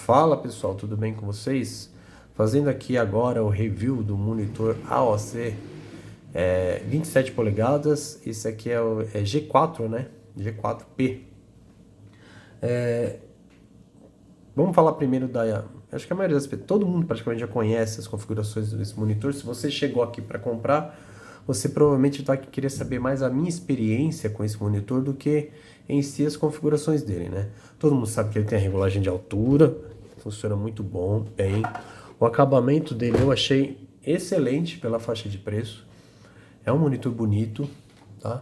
Fala pessoal, tudo bem com vocês? Fazendo aqui agora o review do monitor AOC 27 polegadas. Esse aqui é o G4, né? G4P. Vamos falar primeiro da... Acho que a maioria das pessoas, todo mundo praticamente já conhece as configurações desse monitor. Se você chegou aqui para comprar, você provavelmente vai querer saber mais a minha experiência com esse monitor do que em si as configurações dele, né? Todo mundo sabe que ele tem a regulagem de altura, funciona muito bem. O acabamento dele eu achei excelente pela faixa de preço. É um monitor bonito, tá?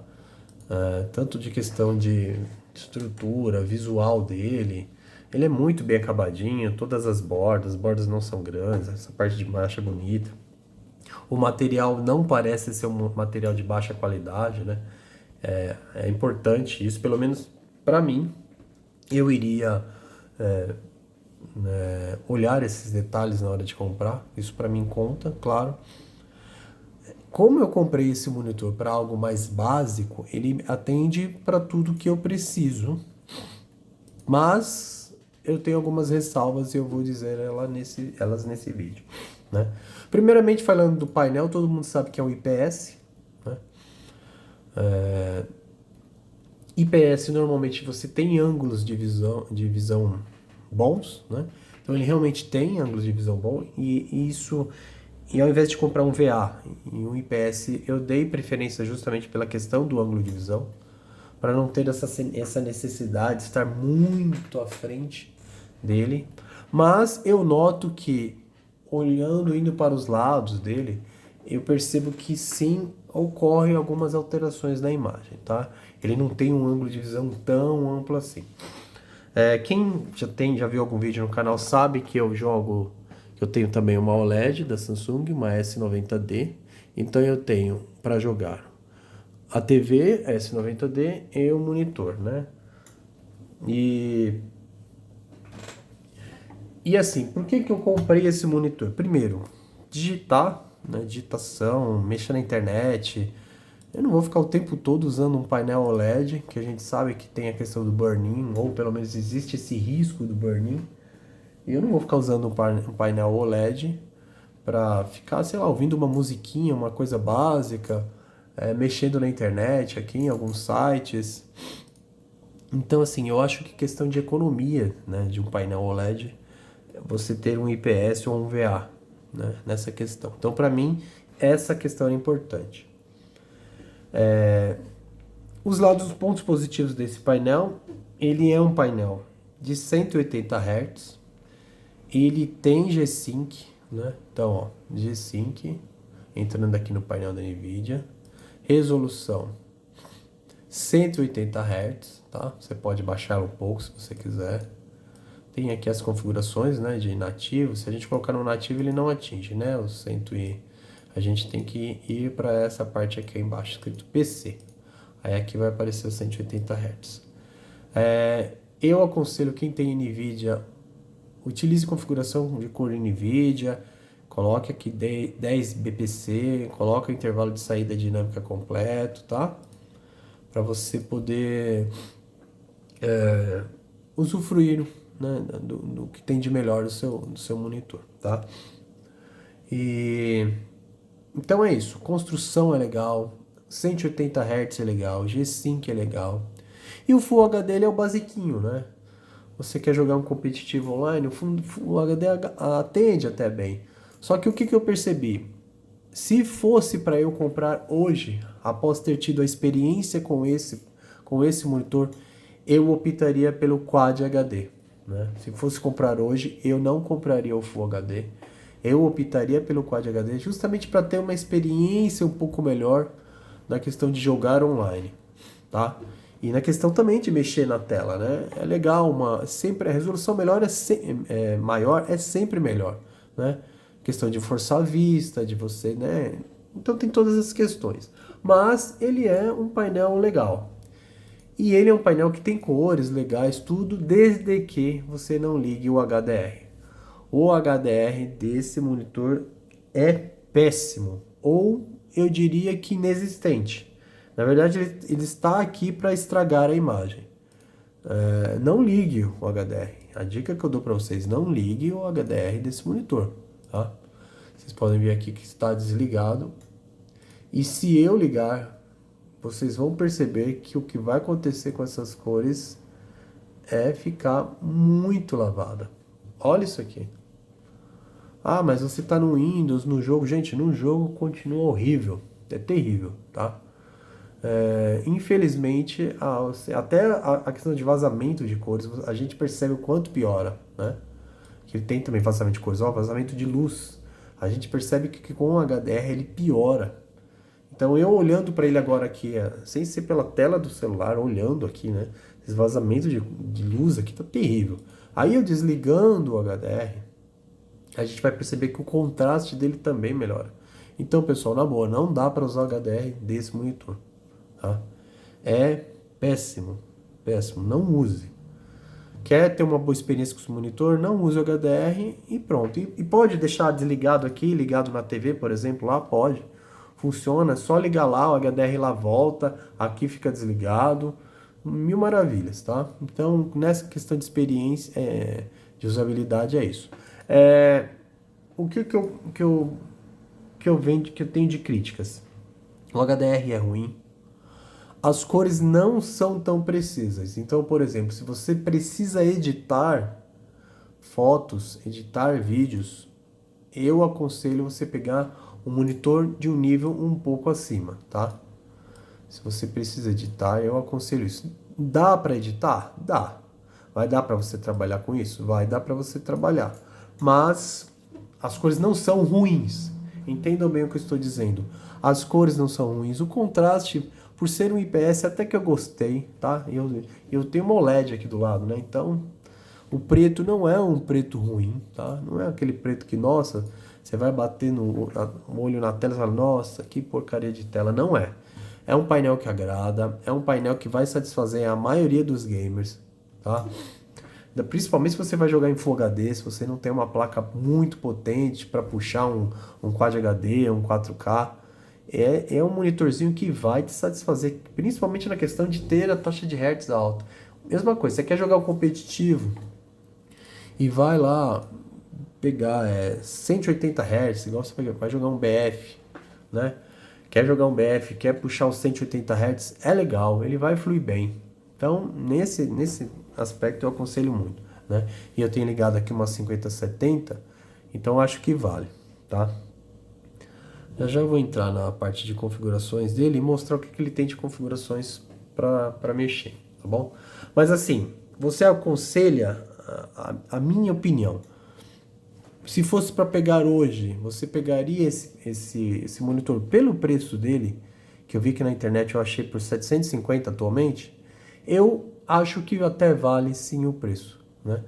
Tanto de questão de estrutura, visual dele. Ele é muito bem acabadinho, todas as bordas não são grandes, essa parte de baixo é bonita. O material não parece ser um material de baixa qualidade, né? É importante isso, pelo menos para mim. Eu iria olhar esses detalhes na hora de comprar, isso para mim conta, claro. Como eu comprei esse monitor para algo mais básico, ele atende para tudo que eu preciso, mas eu tenho algumas ressalvas e eu vou dizer elas nesse vídeo, né? Primeiramente, falando do painel, todo mundo sabe que é um IPS, né? IPS, normalmente você tem ângulos de visão bons, né? Então ele realmente tem ângulos de visão bom e ao invés de comprar um VA e um IPS, eu dei preferência justamente pela questão do ângulo de visão, para não ter essa necessidade de estar muito à frente dele. Mas eu noto que, indo para os lados dele, eu percebo que sim, ocorrem algumas alterações na imagem, tá? Ele não tem um ângulo de visão tão amplo assim. Quem já viu algum vídeo no canal sabe que eu tenho também uma OLED da Samsung, uma S90D. Então eu tenho para jogar a TV S90D e o monitor, né? E assim, por que eu comprei esse monitor? Primeiro, digitar, né? Digitação, mexer na internet. Eu não vou ficar o tempo todo usando um painel OLED, que a gente sabe que tem a questão do burn-in, ou pelo menos existe esse risco do burn-in. E eu não vou ficar usando um painel OLED para ficar, sei lá, ouvindo uma musiquinha, uma coisa básica, mexendo na internet aqui em alguns sites. Então, assim, eu acho que questão de economia, né, de um painel OLED, você ter um IPS ou um VA, né, nessa questão. Então, para mim, essa questão é importante. Os pontos positivos desse painel, ele é um painel de 180 Hz, ele tem G-Sync, né? Então, ó, G-Sync, entrando aqui no painel da NVIDIA, resolução 180 Hz, tá? Você pode baixar um pouco se você quiser. Tem aqui as configurações, né, de nativo. Se a gente colocar no nativo, ele não atinge, né? A gente tem que ir para essa parte aqui embaixo, escrito PC. Aí aqui vai aparecer os 180 Hz. Eu aconselho quem tem NVIDIA, utilize configuração de cor NVIDIA, coloque aqui 10 BPC, coloque o intervalo de saída dinâmica completo, tá? Para você poder usufruir, né, do que tem de melhor do seu monitor, tá? Então é isso, construção é legal, 180 Hz é legal, G-Sync é legal. E o Full HD ele é o basiquinho, né? Você quer jogar um competitivo online, o Full HD atende até bem. Só que o que eu percebi? Se fosse para eu comprar hoje, após ter tido a experiência com esse monitor, eu optaria pelo Quad HD, né? Se fosse comprar hoje, eu não compraria o Full HD. Eu optaria pelo Quad HD justamente para ter uma experiência um pouco melhor na questão de jogar online, tá? E na questão também de mexer na tela, né? É legal, sempre a resolução maior é sempre melhor, né? Questão de forçar a vista, de você, né? Então tem todas essas questões. Mas ele é um painel legal. E ele é um painel que tem cores legais, tudo, desde que você não ligue o HDR. O HDR desse monitor é péssimo, ou eu diria que inexistente. Na verdade, ele está aqui para estragar a imagem, Não ligue o HDR. A dica que eu dou para vocês, não ligue o HDR desse monitor, tá? Vocês podem ver aqui que está desligado. E se eu ligar, vocês vão perceber que o que vai acontecer com essas cores é ficar muito lavada. Olha isso aqui. Ah, mas você tá no Windows, no jogo. Gente, no jogo continua horrível. É terrível, tá? Infelizmente, até a questão de vazamento de cores, a gente percebe o quanto piora, né? Que ele tem também vazamento de cores, ó, vazamento de luz. A gente percebe que com o HDR ele piora. Então eu olhando para ele agora aqui, sem ser pela tela do celular, olhando aqui, né? Esse vazamento de luz aqui tá terrível. Aí eu desligando o HDR, a gente vai perceber que o contraste dele também melhora. Então, pessoal, na boa, não dá para usar o HDR desse monitor, tá? É péssimo, péssimo, não use. Quer ter uma boa experiência com o monitor, não use o HDR e pronto. E pode deixar desligado aqui, ligado na TV, por exemplo, lá pode. Funciona, é só ligar lá, o HDR lá volta, aqui fica desligado. Mil maravilhas, tá? Então, nessa questão de experiência, de usabilidade, é isso. O que eu tenho de críticas? O HDR é ruim. As cores não são tão precisas. Então, por exemplo, se você precisa editar fotos, editar vídeos, eu aconselho você pegar um monitor de um nível um pouco acima, tá? Se você precisa editar, eu aconselho isso. Dá para editar? Dá. Vai dar para você trabalhar com isso? Vai dar para você trabalhar. Mas as cores não são ruins. Entendam bem o que eu estou dizendo. As cores não são ruins. O contraste, por ser um IPS, até que eu gostei, tá? Eu tenho uma OLED aqui do lado, né? Então, o preto não é um preto ruim, tá? Não é aquele preto que, nossa, você vai bater no olho na tela e fala, nossa, que porcaria de tela. Não é. É um painel que agrada, é um painel que vai satisfazer a maioria dos gamers, tá? Principalmente se você vai jogar em Full HD, se você não tem uma placa muito potente para puxar um Quad HD, um 4K, é um monitorzinho que vai te satisfazer, principalmente na questão de ter a taxa de hertz alta. Mesma coisa, você quer jogar o competitivo e vai lá pegar 180 Hz, igual você vai jogar um BF, né? Quer jogar um BF, quer puxar os 180 Hz, é legal, ele vai fluir bem. Então, nesse aspecto eu aconselho muito, né? E eu tenho ligado aqui uma 5070, então eu acho que vale, tá? Eu já vou entrar na parte de configurações dele e mostrar o que ele tem de configurações para mexer, tá bom? Mas assim, você aconselha, a minha opinião, se fosse para pegar hoje, você pegaria esse monitor pelo preço dele, que eu vi que na internet eu achei por 750 atualmente, eu acho que até vale sim o preço, né?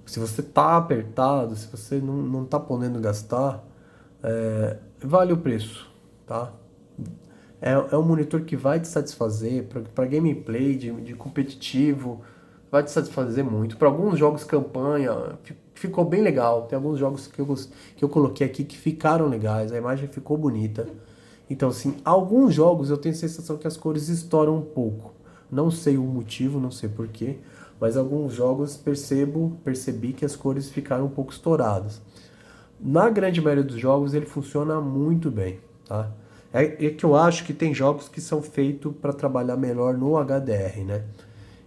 Se você tá apertado, se você não tá podendo gastar, vale o preço, tá? É um monitor que vai te satisfazer para gameplay de competitivo, vai te satisfazer muito. Para alguns jogos campanha, ficou bem legal. Tem alguns jogos que eu coloquei aqui que ficaram legais, a imagem ficou bonita. Então, assim, alguns jogos eu tenho a sensação que as cores estouram um pouco. Não sei o motivo, não sei porquê, mas alguns jogos percebi que as cores ficaram um pouco estouradas. Na grande maioria dos jogos ele funciona muito bem, tá? É que eu acho que tem jogos que são feitos para trabalhar melhor no HDR, né?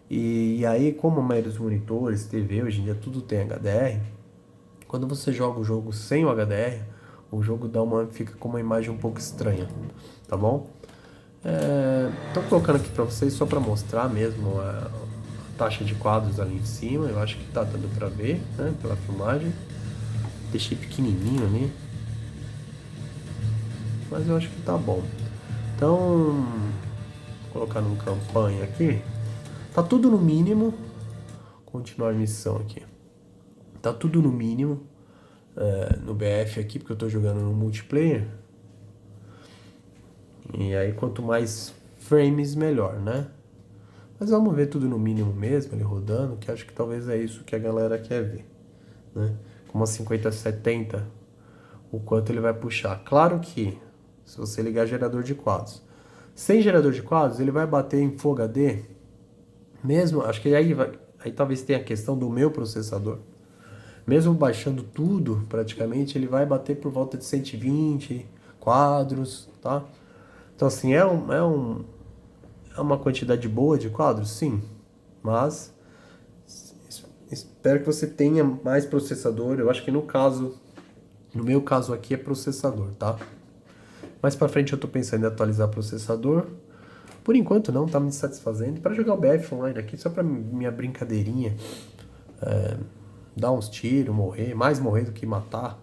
E aí, como a maioria dos monitores, TV, hoje em dia tudo tem HDR, quando você joga o jogo sem o HDR, o jogo fica com uma imagem um pouco estranha, tá bom? Tô colocando aqui para vocês só para mostrar mesmo a taxa de quadros ali em cima, eu acho que tá dando para ver, né, pela filmagem. Deixei pequenininho ali, mas eu acho que tá bom. Então, vou colocar no campanha aqui. Tá tudo no mínimo. Continuar a missão aqui. Tá tudo no mínimo. No BF aqui, porque eu tô jogando no multiplayer. E aí, quanto mais frames, melhor, né? Mas vamos ver tudo no mínimo mesmo, ele rodando, que acho que talvez é isso que a galera quer ver, né? Com uma 5070, o quanto ele vai puxar. Claro que, se você ligar gerador de quadros. Sem gerador de quadros, ele vai bater em Full HD Mesmo, acho que aí, aí talvez tenha a questão do meu processador. Mesmo baixando tudo, praticamente, ele vai bater por volta de 120 quadros, tá? Então, assim, é uma quantidade boa de quadros, sim. Mas espero que você tenha mais processador. Eu acho que no meu caso aqui é processador, tá? Mais pra frente eu tô pensando em atualizar processador. Por enquanto não, tá me satisfazendo. Para jogar o BF Online aqui, só pra minha brincadeirinha, dar uns tiros, morrer, mais morrer do que matar.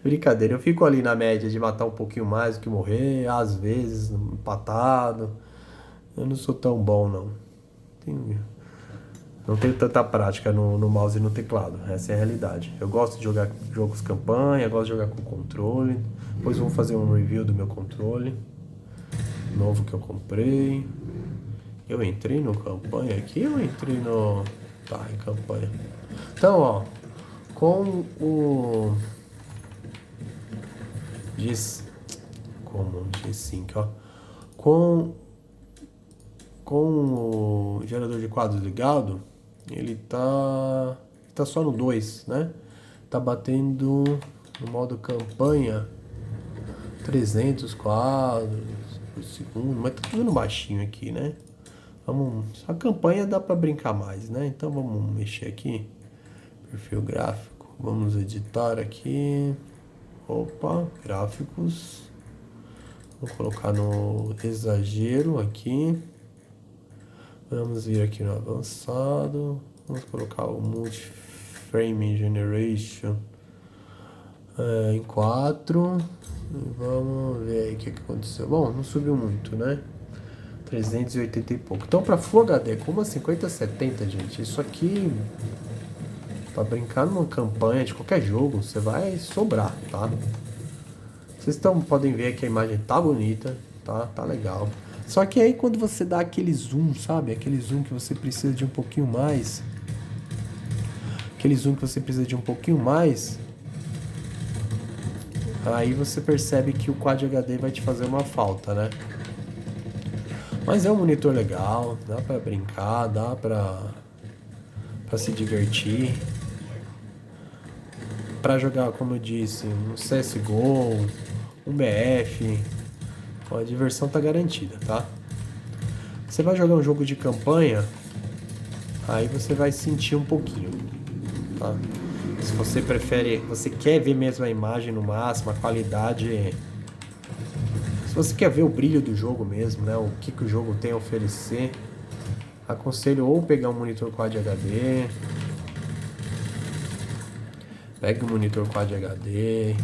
Brincadeira, eu fico ali na média de matar um pouquinho mais do que morrer, às vezes empatado. Eu não sou tão bom, não. Não tenho tanta prática no mouse e no teclado, essa é a realidade. Eu gosto de jogar jogos campanha, gosto de jogar com controle. Depois vou fazer um review do meu controle novo que eu comprei. Eu entrei no campanha aqui ou entrei no... Tá, em campanha. Então, ó, com o G... Como G5, ó. Com o gerador de quadros ligado, ele tá só no 2, né? Tá batendo no modo campanha 300 quadros por segundo, mas tá tudo baixinho aqui, né? A campanha dá para brincar mais, né? Então vamos mexer aqui, perfil gráfico, vamos editar aqui, opa, gráficos, vou colocar no exagero aqui, vamos vir aqui no avançado, vamos colocar o multi-frame generation em 4, vamos ver aí o que aconteceu. Bom, não subiu muito, né? 380 e pouco. Então, para Full HD com uma 5070, gente, isso aqui, para brincar numa campanha de qualquer jogo, você vai sobrar, tá? Vocês podem ver que a imagem tá bonita, tá legal. Só que aí quando você dá aquele zoom, sabe? Aquele zoom que você precisa de um pouquinho mais. Aquele zoom que você precisa de um pouquinho mais. Aí você percebe que o Quad HD vai te fazer uma falta, né? Mas é um monitor legal, dá pra brincar, dá pra se divertir. Pra jogar, como eu disse, um CSGO, um BF, a diversão tá garantida, tá? Você vai jogar um jogo de campanha, aí você vai sentir um pouquinho, tá? Se você prefere, você quer ver mesmo a imagem no máximo, a qualidade... Se você quer ver o brilho do jogo mesmo, né? O que o jogo tem a oferecer, aconselho ou pegar um monitor Quad HD. Pegue um monitor Quad HD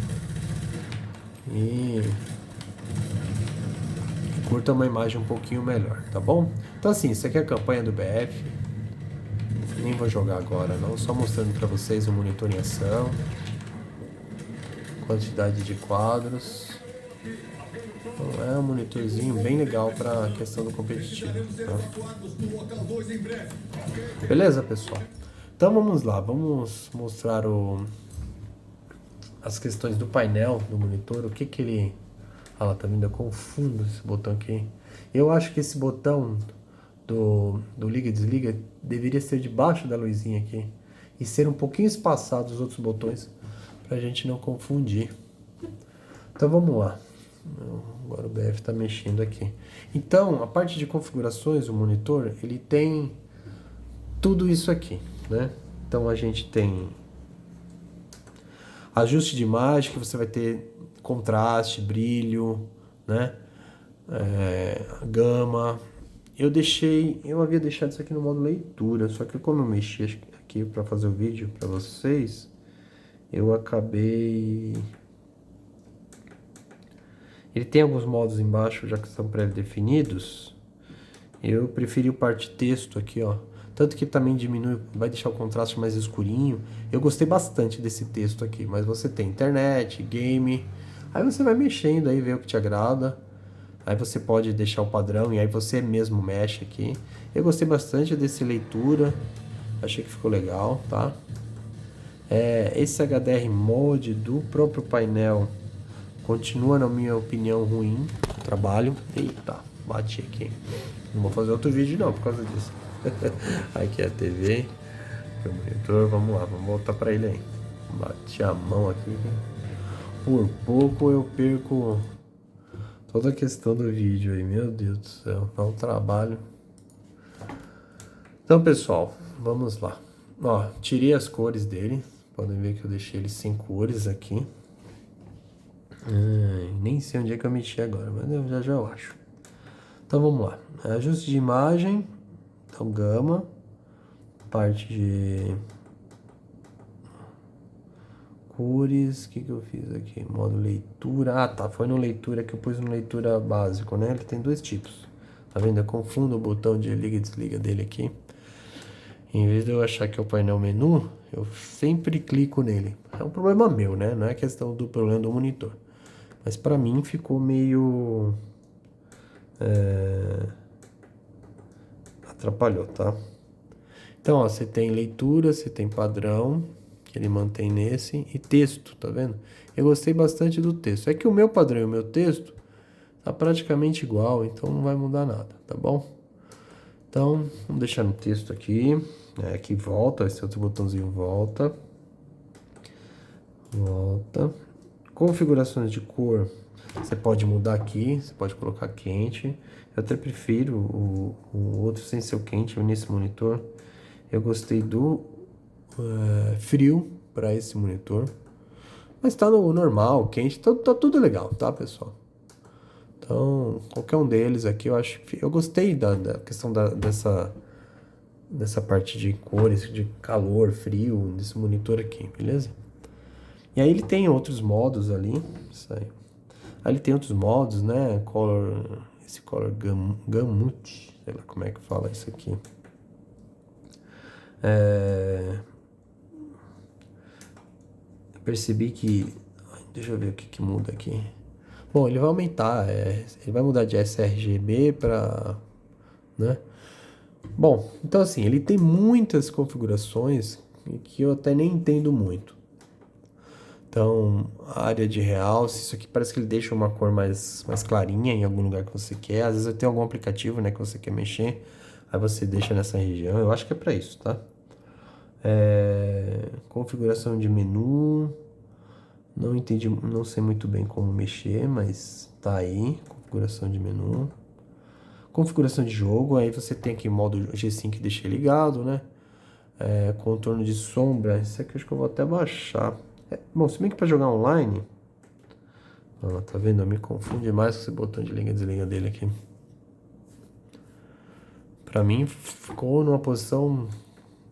e curta uma imagem um pouquinho melhor, tá bom? Então assim, isso aqui é a campanha do BF. Nem vou jogar agora não, só mostrando pra vocês o monitor em ação. Quantidade de quadros. Então, é um monitorzinho bem legal para questão do competitivo, tá? Beleza, pessoal? Então vamos lá, vamos mostrar as questões do painel do monitor, o que ele... Ah lá, tá vendo? Eu confundo esse botão aqui. Eu acho que esse botão do liga e desliga deveria ser debaixo da luzinha aqui e ser um pouquinho espaçado os outros botões pra gente não confundir. Então vamos lá. Agora o BF está mexendo aqui. Então, a parte de configurações do monitor, ele tem tudo isso aqui, né? Então a gente tem ajuste de imagem, que você vai ter contraste, brilho, né? Gama. Eu havia deixado isso aqui no modo leitura, só que como eu mexi aqui para fazer o vídeo para vocês, eu acabei... Ele tem alguns modos embaixo, já que são pré-definidos. Eu preferi o parte texto aqui, ó. Tanto que também diminui, vai deixar o contraste mais escurinho. Eu gostei bastante desse texto aqui, mas você tem internet, game. Aí você vai mexendo aí, vê o que te agrada. Aí você pode deixar o padrão e aí você mesmo mexe aqui. Eu gostei bastante desse leitura. Achei que ficou legal, tá? Esse HDR Mode do próprio painel continua, na minha opinião, ruim o trabalho. Eita, bati aqui. Não vou fazer outro vídeo não por causa disso. Aqui é a TV, aqui é o monitor, vamos lá, vamos voltar pra ele aí. Bati a mão aqui. Por pouco eu perco toda a questão do vídeo aí, meu Deus do céu, dá um trabalho. Então, pessoal, vamos lá. Ó, tirei as cores dele. Podem ver que eu deixei ele sem cores aqui. Nem sei onde é que eu mexi agora, mas eu já eu acho. Então vamos lá. Ajuste de imagem. Então gama. Parte de cores. O que eu fiz aqui? Modo leitura. Ah, tá. Foi no leitura que eu pus no leitura básico, né? Ele tem dois tipos. Tá vendo? Eu confundo o botão de liga e desliga dele aqui. Em vez de eu achar que é o painel menu, eu sempre clico nele. É um problema meu, né? Não é questão do problema do monitor. Mas pra mim ficou meio... atrapalhou, tá? Então, ó, você tem leitura, você tem padrão, que ele mantém nesse, e texto, tá vendo? Eu gostei bastante do texto. É que o meu padrão e o meu texto tá praticamente igual, então não vai mudar nada, tá bom? Então, vamos deixar no texto aqui. Aqui volta, esse outro botãozinho volta. Volta. Configurações de cor. Você pode mudar aqui, você pode colocar quente. Eu até prefiro o outro sem ser o quente nesse monitor. Eu gostei do frio para esse monitor. Mas tá no normal, quente, tá tudo legal, tá, pessoal? Então, qualquer um deles aqui, eu acho que eu gostei da questão dessa parte de cores, de calor, frio, desse monitor aqui, beleza? E aí ele tem outros modos ali, isso aí. Aí ele tem outros modos, né? Esse color gamut, sei lá como é que fala isso aqui. Eu percebi que, deixa eu ver o que muda aqui. Bom, ele vai aumentar, ele vai mudar de sRGB para, né? Bom, então assim, ele tem muitas configurações que eu até nem entendo muito. Então, a área de realce, isso aqui parece que ele deixa uma cor mais clarinha em algum lugar que você quer. Às vezes tem algum aplicativo, né, que você quer mexer, aí você deixa nessa região. Eu acho que é para isso, tá? Configuração de menu, não entendi, não sei muito bem como mexer, mas tá aí, configuração de menu. Configuração de jogo, aí você tem aqui modo G5 deixei ligado, né? Contorno de sombra, isso aqui eu acho que eu vou até baixar. Bom, se bem que para jogar online, tá vendo? Me confunde mais com esse botão de liga e desliga dele aqui. Pra mim ficou numa posição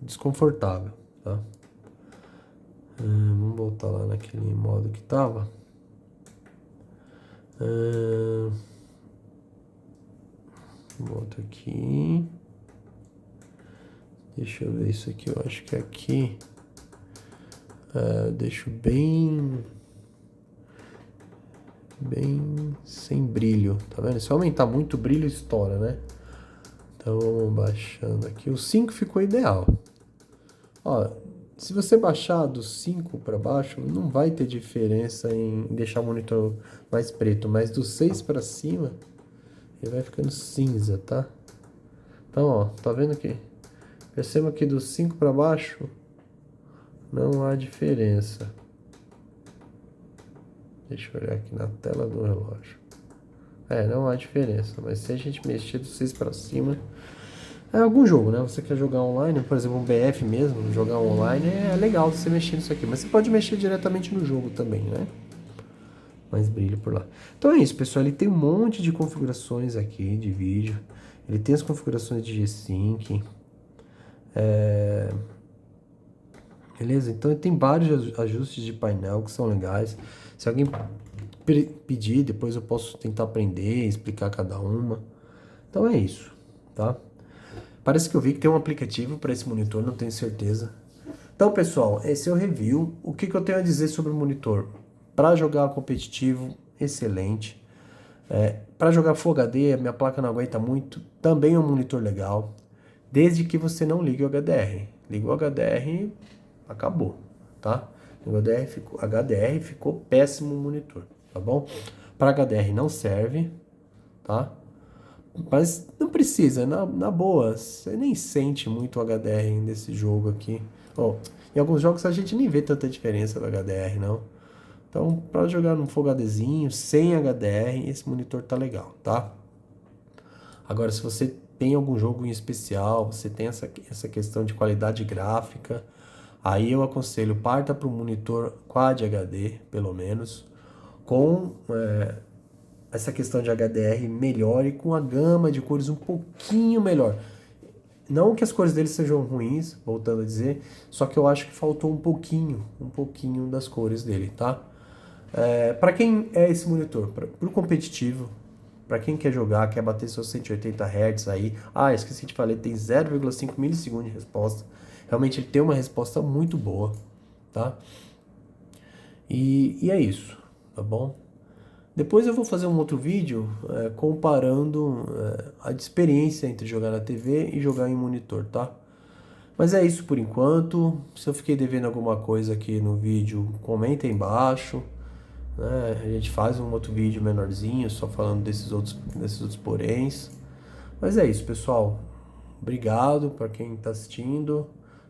desconfortável, tá? Vamos voltar lá naquele modo que tava. Volto aqui. Deixa eu ver isso aqui, eu acho que aqui deixo bem sem brilho, tá vendo? Se eu aumentar muito o brilho estoura, né? Então vamos baixando aqui. O 5 ficou ideal. Ó, se você baixar do 5 para baixo, não vai ter diferença em deixar o monitor mais preto, mas do 6 para cima, ele vai ficando cinza, tá? Então, ó, tá vendo aqui? Perceba que do 5 para baixo não há diferença. Deixa eu olhar aqui na tela do relógio. Não há diferença, mas se a gente mexer do 6 para cima, algum jogo, né? Você quer jogar online, por exemplo, um BF mesmo, jogar online, é legal você mexer nisso aqui, mas você pode mexer diretamente no jogo também, né? Mais brilho por lá. Então é isso, pessoal, ele tem um monte de configurações aqui de vídeo, ele tem as configurações de G-Sync, beleza? Então ele tem vários ajustes de painel que são legais. Se alguém pedir, depois eu posso tentar aprender, explicar cada uma. Então é isso, tá? Parece que eu vi que tem um aplicativo para esse monitor, não tenho certeza. Então, pessoal, esse é o review. O que eu tenho a dizer sobre o monitor? Para jogar competitivo, excelente. Para jogar Full HD, a minha placa não aguenta muito. Também é um monitor legal. Desde que você não ligue o HDR. Liga o HDR, acabou, tá? O HDR ficou péssimo o monitor, tá bom? Para HDR não serve, tá? Mas não precisa, na boa, você nem sente muito o HDR nesse jogo aqui. Ó, em alguns jogos a gente nem vê tanta diferença do HDR, não. Então, para jogar num Full HDzinho, sem HDR, esse monitor tá legal, tá? Agora, se você tem algum jogo em especial, você tem essa questão de qualidade gráfica, aí eu aconselho, parta para um monitor Quad HD, pelo menos, com essa questão de HDR melhor e com a gama de cores um pouquinho melhor. Não que as cores dele sejam ruins, voltando a dizer, só que eu acho que faltou um pouquinho das cores dele, tá? Para quem é esse monitor? Para o competitivo, para quem quer jogar, quer bater seus 180 Hz aí. Ah, esqueci de falar, ele tem 0,5 milissegundos de resposta. Realmente ele tem uma resposta muito boa, tá? E é isso, tá bom? Depois eu vou fazer um outro vídeo comparando a experiência entre jogar na TV e jogar em monitor, tá? Mas é isso por enquanto. Se eu fiquei devendo alguma coisa aqui no vídeo, comenta aí embaixo, né? A gente faz um outro vídeo menorzinho, só falando desses outros poréns. Mas é isso, pessoal. Obrigado para quem está assistindo.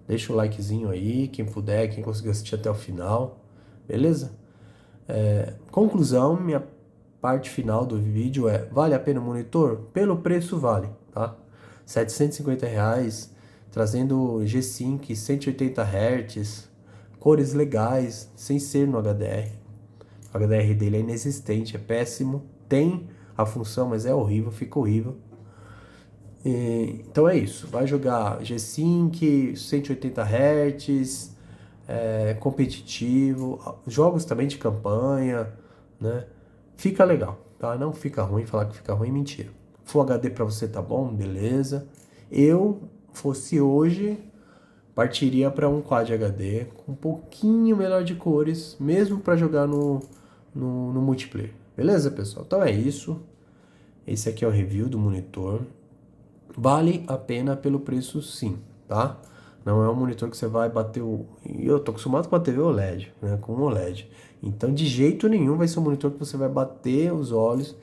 Deixa o likezinho aí, quem puder, quem conseguiu assistir até o final. Beleza? Conclusão, minha parte final do vídeo é: vale a pena o monitor? Pelo preço vale, tá? R$ 750, trazendo G-Sync 180 Hz, cores legais, sem ser no HDR. O HDR dele é inexistente, é péssimo. Tem a função, mas é horrível, fica horrível. Então é isso, vai jogar G-Sync, 180 Hz, competitivo, jogos também de campanha, né? Fica legal, tá? Não fica ruim, falar que fica ruim, mentira. Full HD pra você tá bom, beleza. Eu, fosse hoje, partiria para um Quad HD com um pouquinho melhor de cores, mesmo para jogar no multiplayer. Beleza, pessoal? Então é isso. Esse aqui é o review do monitor. Vale a pena pelo preço, sim, tá? Não é um monitor que você vai bater o... Eu tô acostumado com a TV OLED, né? Com OLED. Então, de jeito nenhum vai ser um monitor que você vai bater os olhos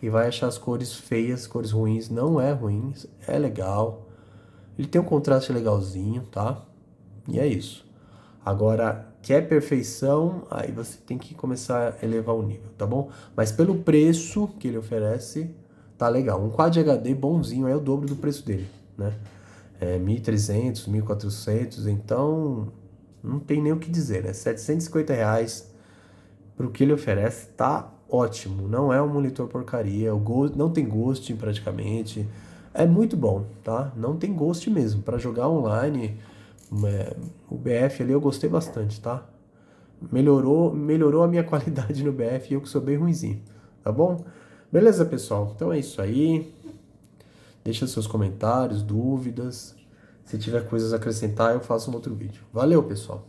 e vai achar as cores feias, cores ruins. Não é ruim, é legal. Ele tem um contraste legalzinho, tá? E é isso. Agora, quer perfeição, aí você tem que começar a elevar o nível, tá bom? Mas pelo preço que ele oferece, tá legal. Um Quad HD bonzinho é o dobro do preço dele, né? É 1.300, 1.400, então não tem nem o que dizer, né? R$ 750 pro que ele oferece, tá ótimo. Não é um monitor porcaria, não tem ghosting praticamente. É muito bom, tá? Não tem ghost mesmo. Para jogar online, o BF ali eu gostei bastante, tá? Melhorou a minha qualidade no BF e eu que sou bem ruinzinho, tá bom? Beleza, pessoal? Então é isso aí. Deixa seus comentários, dúvidas. Se tiver coisas a acrescentar, eu faço um outro vídeo. Valeu, pessoal!